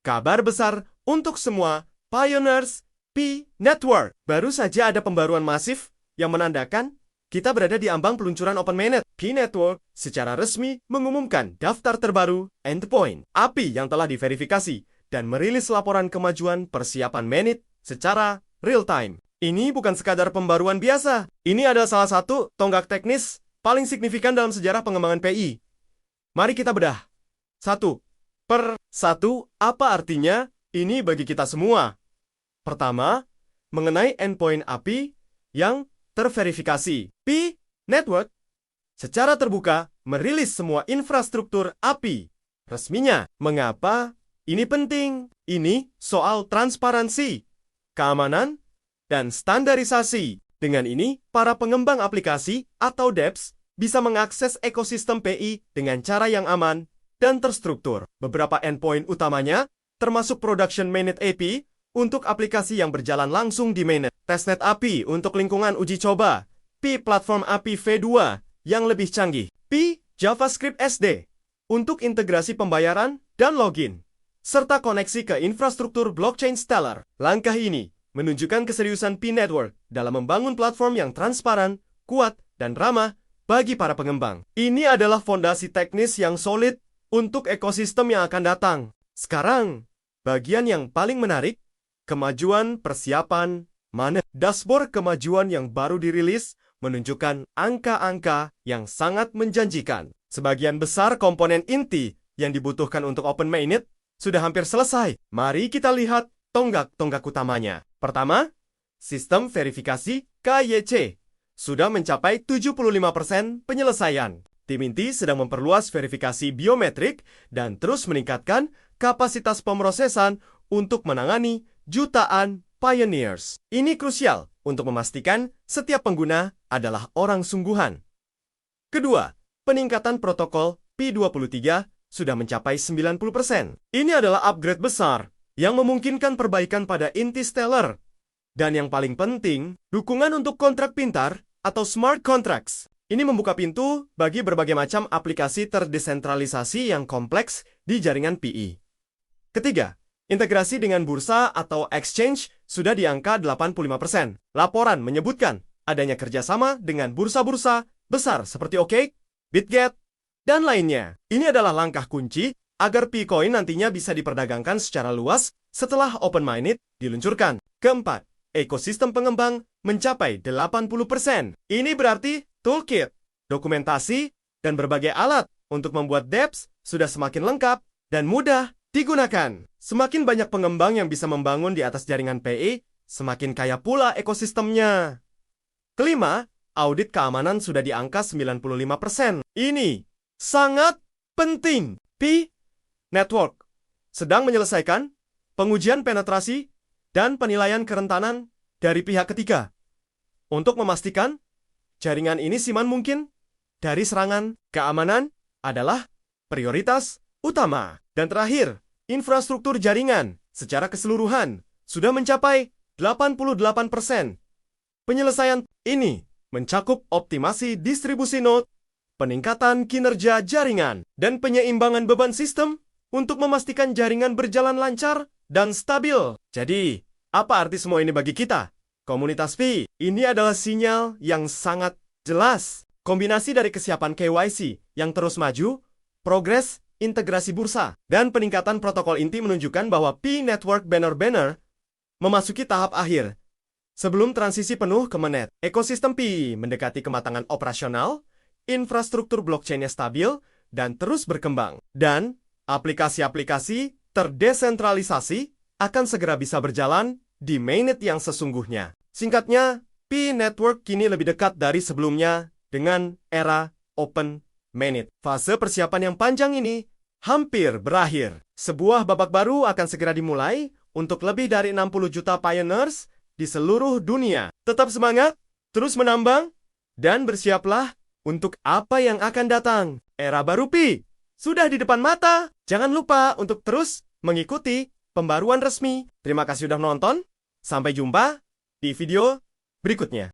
Kabar besar untuk semua pioneers Pi Network. Baru saja ada pembaruan masif yang menandakan kita berada di ambang peluncuran Open Mainnet. Pi Network secara resmi mengumumkan daftar terbaru endpoint API yang telah diverifikasi dan merilis laporan kemajuan persiapan mainnet secara real-time. Ini bukan sekadar pembaruan biasa. Ini adalah salah satu tonggak teknis paling signifikan dalam sejarah pengembangan PI. Mari kita bedah. Satu per satu, apa artinya ini bagi kita semua? Pertama, mengenai endpoint API yang terverifikasi. Pi Network secara terbuka merilis semua infrastruktur API resminya. Mengapa ini penting? Ini soal transparansi, keamanan, dan standarisasi. Dengan ini, para pengembang aplikasi atau dApps bisa mengakses ekosistem PI dengan cara yang aman dan terstruktur. Beberapa endpoint utamanya termasuk Production Mainnet API untuk aplikasi yang berjalan langsung di mainnet, Testnet API untuk lingkungan uji coba, Pi Platform API V2 yang lebih canggih, Pi JavaScript SD untuk integrasi pembayaran dan login, serta koneksi ke infrastruktur blockchain Stellar. Langkah ini menunjukkan keseriusan Pi Network dalam membangun platform yang transparan, kuat, dan ramah bagi para pengembang. Ini adalah fondasi teknis yang solid untuk ekosistem yang akan datang. Sekarang, bagian yang paling menarik, kemajuan persiapan mainnet. Dashboard kemajuan yang baru dirilis menunjukkan angka-angka yang sangat menjanjikan. Sebagian besar komponen inti yang dibutuhkan untuk Open Mainnet sudah hampir selesai. Mari kita lihat tonggak-tonggak utamanya. Pertama, sistem verifikasi KYC sudah mencapai 75% penyelesaian. Tim inti sedang memperluas verifikasi biometrik dan terus meningkatkan kapasitas pemrosesan untuk menangani jutaan pioneers. Ini krusial untuk memastikan setiap pengguna adalah orang sungguhan. Kedua, peningkatan protokol Pi23 sudah mencapai 90%. Ini adalah upgrade besar yang memungkinkan perbaikan pada inti Stellar. Dan yang paling penting, dukungan untuk kontrak pintar atau smart contracts. Ini membuka pintu bagi berbagai macam aplikasi terdesentralisasi yang kompleks di jaringan PI. Ketiga, integrasi dengan bursa atau exchange sudah di angka 85%. Laporan menyebutkan adanya kerjasama dengan bursa-bursa besar seperti OKX, Bitget, dan lainnya. Ini adalah langkah kunci agar Picoin nantinya bisa diperdagangkan secara luas setelah Open Mainnet diluncurkan. Keempat, ekosistem pengembang mencapai 80%. Ini berarti toolkit, dokumentasi, dan berbagai alat untuk membuat dApps sudah semakin lengkap dan mudah digunakan. Semakin banyak pengembang yang bisa membangun di atas jaringan PI, semakin kaya pula ekosistemnya. Kelima, audit keamanan sudah di angka 95%. Ini sangat penting. Pi Network sedang menyelesaikan pengujian penetrasi dan penilaian kerentanan dari pihak ketiga untuk memastikan jaringan ini siman mungkin dari serangan. Keamanan adalah prioritas utama. Dan terakhir, infrastruktur jaringan secara keseluruhan sudah mencapai 88%. Penyelesaian ini mencakup optimasi distribusi node, peningkatan kinerja jaringan, dan penyeimbangan beban sistem untuk memastikan jaringan berjalan lancar dan stabil. Jadi, apa arti semua ini bagi kita? Komunitas Pi, ini adalah sinyal yang sangat jelas. Kombinasi dari kesiapan KYC yang terus maju, progres integrasi bursa, dan peningkatan protokol inti menunjukkan bahwa Pi Network benar-benar memasuki tahap akhir. Sebelum transisi penuh ke mainnet, ekosistem Pi mendekati kematangan operasional, infrastruktur blockchain-nya stabil, dan terus berkembang. Dan aplikasi-aplikasi terdesentralisasi akan segera bisa berjalan di mainnet yang sesungguhnya. Singkatnya, Pi Network kini lebih dekat dari sebelumnya dengan era Open Mainnet. Fase persiapan yang panjang ini hampir berakhir. Sebuah babak baru akan segera dimulai untuk lebih dari 60 juta pioneers di seluruh dunia. Tetap semangat, terus menambang, dan bersiaplah untuk apa yang akan datang. Era baru Pi sudah di depan mata. Jangan lupa untuk terus mengikuti pembaruan resmi. Terima kasih sudah menonton. Sampai jumpa di video berikutnya.